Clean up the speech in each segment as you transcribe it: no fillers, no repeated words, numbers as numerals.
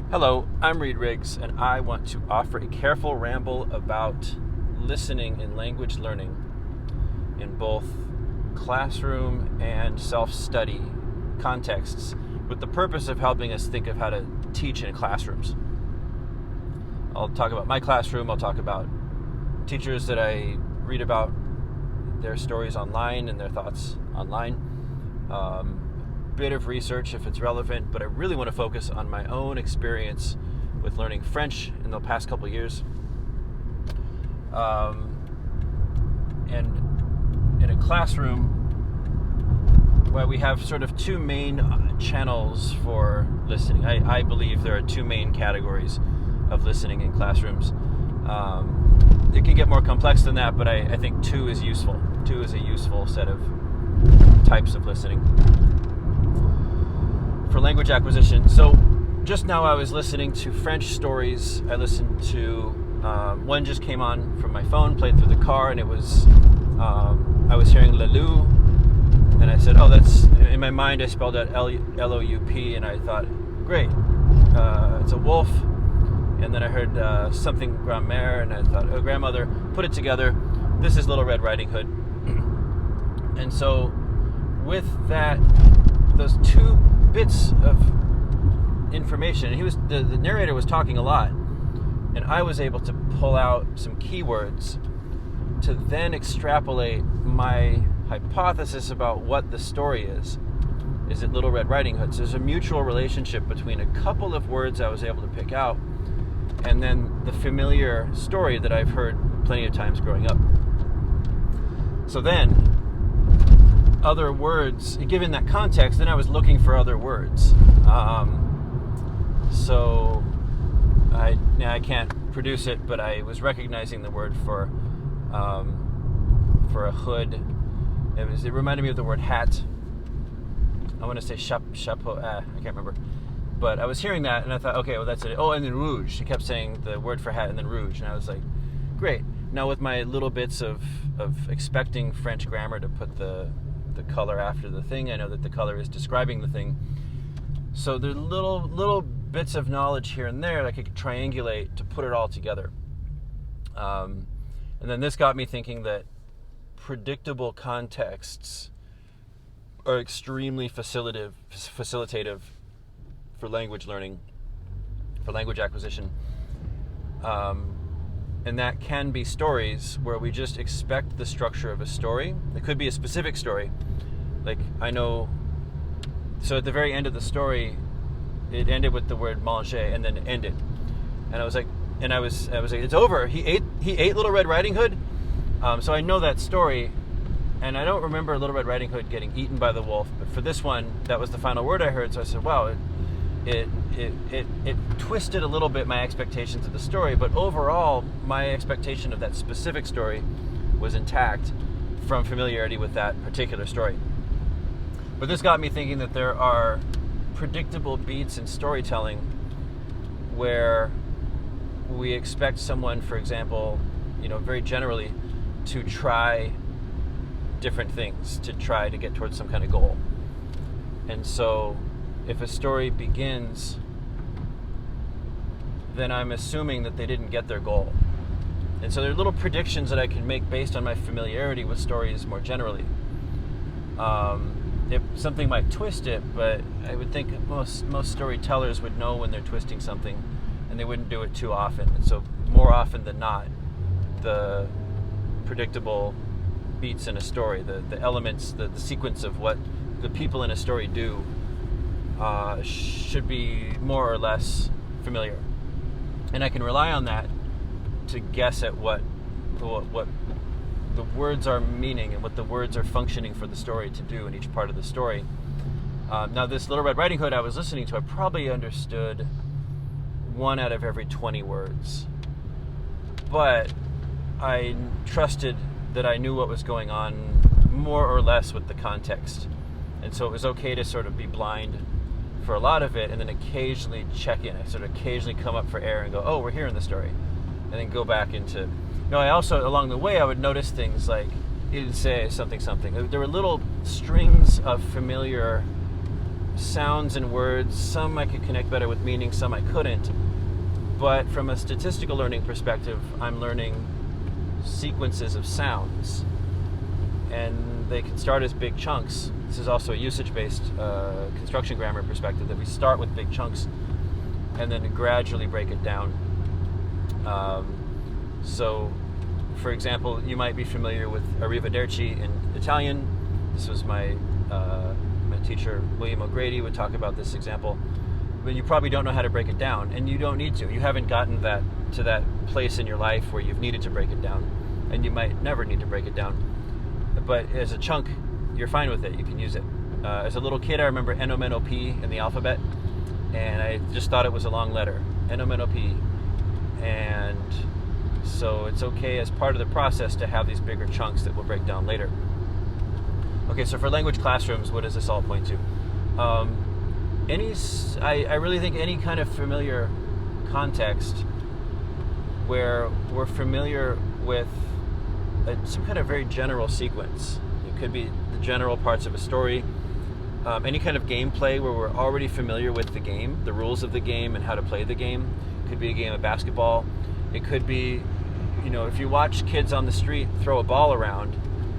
Hello, I'm Reed Riggs, and I want to offer a careful ramble about listening in language learning in both classroom and self-study contexts, with the purpose of helping us think of how to teach in classrooms. I'll talk about my classroom, I'll talk about teachers that I read about, their stories online and their thoughts online. Bit of research if it's relevant, but I really want to focus on my own experience with learning French in the past couple of years. And in a classroom where we have sort of two main channels for listening. I believe there are two main categories of listening in classrooms. It can get more complex than that, but I think two is useful. Two is a useful set of types of listening for language acquisition. So just now I was listening to French stories. I listened to one just came on from my phone, played through the car, and it was I was hearing Le Loup, and I said, oh, that's, in my mind I spelled out L-O-U-P, and I thought, great, it's a wolf. And then I heard something grammaire, and I thought, oh, grandmother, put it together, this is Little Red Riding Hood. And so with that, those two bits of information, the narrator was talking a lot, and I was able to pull out some keywords to then extrapolate my hypothesis about what the story is. Is it Little Red Riding Hood? So there's a mutual relationship between a couple of words I was able to pick out and then the familiar story that I've heard plenty of times growing up. So then, other words, given that context, then I was looking for other words. So I can't produce it, but I was recognizing the word for a hood. It reminded me of the word hat. I want to say chapeau. I can't remember. But I was hearing that, and I thought, okay, well, that's it. Oh, and then rouge. She kept saying the word for hat, and then rouge. And I was like, great. Now with my little bits of expecting French grammar to put the color after the thing, I know that the color is describing the thing. So there are little bits of knowledge here and there that I could triangulate to put it all together. And then this got me thinking that predictable contexts are extremely facilitative for language learning, for language acquisition. And that can be stories where we just expect the structure of a story. It could be a specific story. Like, I know, so at the very end of the story, it ended with the word manger and then it ended. And I was like, it's over. He ate Little Red Riding Hood. So I know that story, and I don't remember Little Red Riding Hood getting eaten by the wolf, but for this one, that was the final word I heard. So I said, wow, it twisted a little bit my expectations of the story, but overall, my expectation of that specific story was intact from familiarity with that particular story. But this got me thinking that there are predictable beats in storytelling where we expect someone, for example, very generally, to try different things, to try to get towards some kind of goal. And so if a story begins, then I'm assuming that they didn't get their goal. And so there are little predictions that I can make based on my familiarity with stories more generally. If something might twist it, but I would think most storytellers would know when they're twisting something, and they wouldn't do it too often. And so more often than not, the predictable beats in a story, the elements, the sequence of what the people in a story do should be more or less familiar. And I can rely on that to guess at what the words are meaning and what the words are functioning for the story to do in each part of the story. Now this Little Red Riding Hood I was listening to, I probably understood 1 out of every 20 words. But I trusted that I knew what was going on more or less with the context. And so it was okay to sort of be blind for a lot of it, and then occasionally check in. I sort of occasionally come up for air and go, oh, we're here in the story. And then go back into... I also, along the way, I would notice things like, he didn't say something. There were little strings of familiar sounds and words. Some I could connect better with meaning, some I couldn't. But from a statistical learning perspective, I'm learning sequences of sounds. And they can start as big chunks. This is also a usage-based construction grammar perspective, that we start with big chunks and then gradually break it down. So, for example, you might be familiar with arrivederci in Italian. This was my teacher, William O'Grady, would talk about this example. But you probably don't know how to break it down, and you don't need to. You haven't gotten to that place in your life where you've needed to break it down, and you might never need to break it down. But as a chunk, you're fine with it. You can use it. As a little kid, I remember N-O-M-N-O-P in the alphabet, and I just thought it was a long letter, N-O-M-N-O-P. And so it's okay as part of the process to have these bigger chunks that we'll break down later. Okay, so for language classrooms, what does this all point to? I really think any kind of familiar context where we're familiar with some kind of very general sequence. It could be the general parts of a story. Any kind of gameplay where we're already familiar with the game, the rules of the game and how to play the game. It could be a game of basketball. It could be, if you watch kids on the street throw a ball around,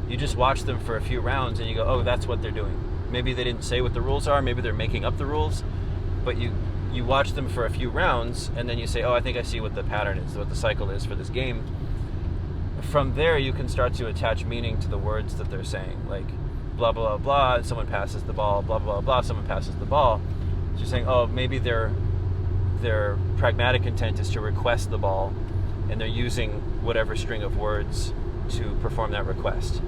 you just watch them for a few rounds and you go, oh, that's what they're doing. Maybe they didn't say what the rules are, maybe they're making up the rules, but you watch them for a few rounds and then you say, oh, I think I see what the pattern is, what the cycle is for this game. From there, you can start to attach meaning to the words that they're saying, like blah, blah, blah, and someone passes the ball, blah, blah, blah, someone passes the ball. So you're saying, oh, maybe their pragmatic intent is to request the ball, and they're using whatever string of words to perform that request.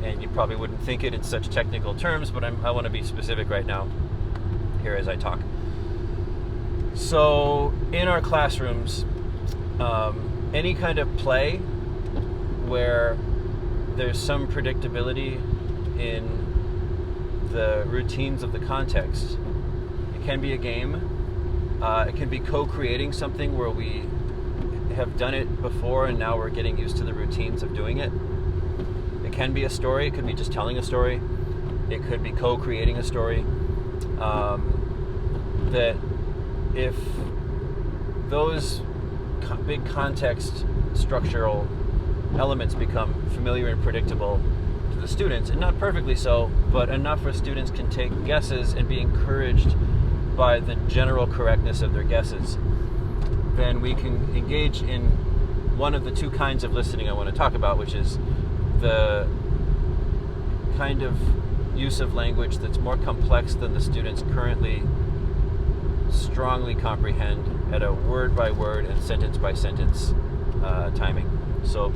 And you probably wouldn't think it in such technical terms, but I want to be specific right now here as I talk. So in our classrooms, any kind of play where there's some predictability in the routines of the context. It can be a game. It can be co-creating something where we have done it before and now we're getting used to the routines of doing it. It can be a story. It could be just telling a story. It could be co-creating a story. That if those big context structural elements become familiar and predictable to the students, and not perfectly so, but enough where students can take guesses and be encouraged by the general correctness of their guesses, then we can engage in one of the two kinds of listening I want to talk about, which is the kind of use of language that's more complex than the students currently strongly comprehend at a word by word and sentence by sentence timing. So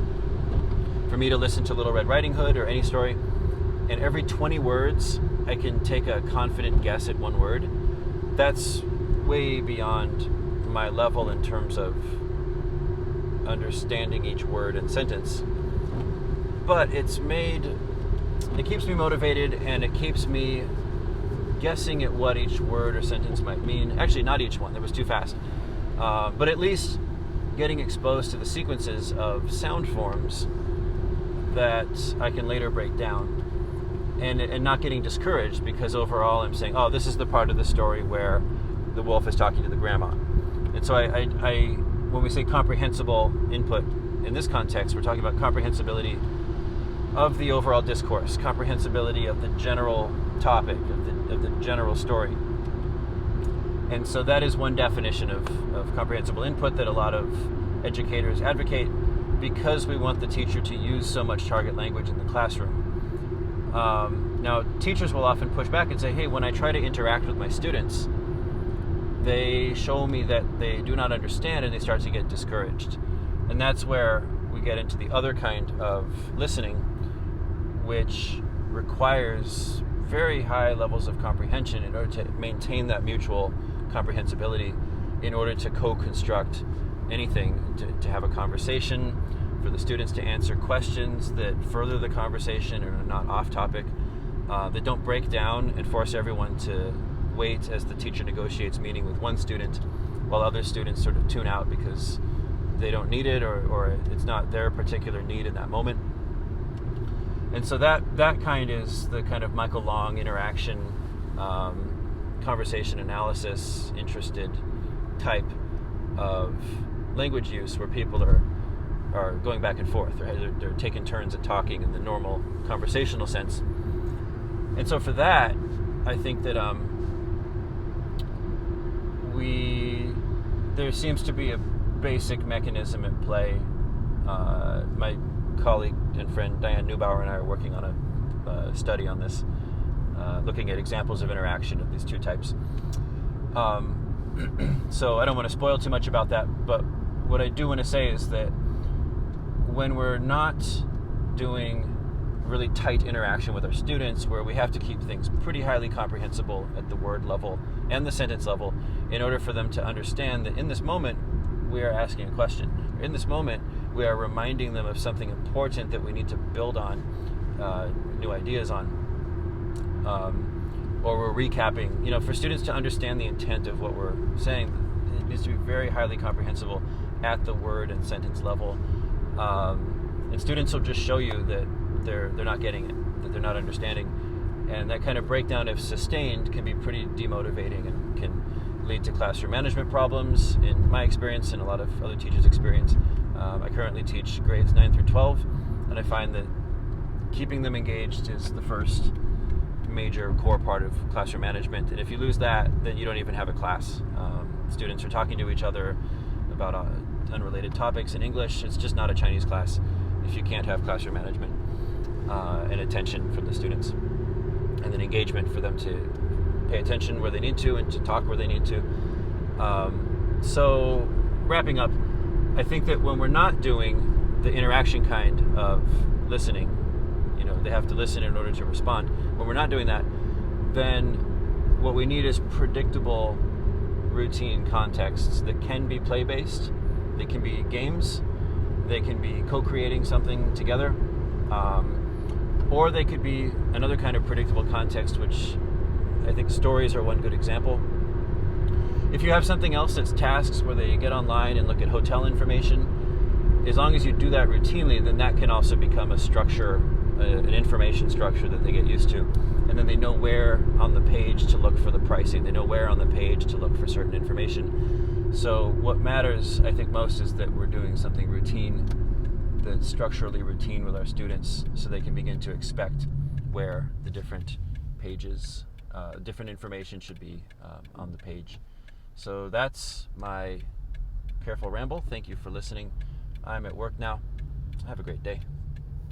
for me to listen to Little Red Riding Hood or any story, and every 20 words I can take a confident guess at one word, that's way beyond my level in terms of understanding each word and sentence. But it keeps me motivated, and it keeps me guessing at what each word or sentence might mean. Actually, not each one, that was too fast. But at least getting exposed to the sequences of sound forms that I can later break down, and not getting discouraged because overall I'm saying, oh, this is the part of the story where the wolf is talking to the grandma. And so I when we say comprehensible input in this context, we're talking about comprehensibility of the overall discourse, comprehensibility of the general topic, of the general story. And so that is one definition of comprehensible input that a lot of educators advocate, because we want the teacher to use so much target language in the classroom. Now, teachers will often push back and say, hey, when I try to interact with my students, they show me that they do not understand and they start to get discouraged. And that's where we get into the other kind of listening, which requires very high levels of comprehension in order to maintain that mutual comprehensibility, in order to co-construct anything, to have a conversation, for the students to answer questions that further the conversation and are not off topic, that don't break down and force everyone to wait as the teacher negotiates meaning with one student while other students sort of tune out because they don't need it, or it's not their particular need in that moment. And so that kind is the kind of Michael Long interaction conversation analysis interested type of language use where people are going back and forth. They're taking turns at talking in the normal conversational sense. And so for that, I think that there seems to be a basic mechanism at play. My colleague and friend Diane Neubauer and I are working on a study on this, looking at examples of interaction of these two types. So I don't want to spoil too much about that, but what I do want to say is that when we're not doing really tight interaction with our students, where we have to keep things pretty highly comprehensible at the word level and the sentence level in order for them to understand that in this moment we are asking a question. In this moment we are reminding them of something important that we need to build on, new ideas on, or we're recapping. For students to understand the intent of what we're saying, it needs to be very highly comprehensible at the word and sentence level. And students will just show you that they're not getting it, that they're not understanding. And that kind of breakdown, if sustained, can be pretty demotivating and can lead to classroom management problems, in my experience and a lot of other teachers' experience. I currently teach grades 9 through 12, and I find that keeping them engaged is the first major core part of classroom management. And if you lose that, then you don't even have a class. Students are talking to each other about unrelated topics in English. It's just not a Chinese class if you can't have classroom management and attention from the students, and then engagement for them to pay attention where they need to and to talk where they need to. So wrapping up, I think that when we're not doing the interaction kind of listening, they have to listen in order to respond. When we're not doing that, then what we need is predictable routine contexts that can be play-based. They can be games, they can be co-creating something together, or they could be another kind of predictable context, which I think stories are one good example. If you have something else that's tasks where they get online and look at hotel information, as long as you do that routinely, then that can also become a structure, an information structure that they get used to. And then they know where on the page to look for the pricing. They know where on the page to look for certain information. So what matters, I think, most is that we're doing something routine, that's structurally routine with our students, so they can begin to expect where the different pages, different information should be on the page. So that's my careful ramble. Thank you for listening. I'm at work now. Have a great day.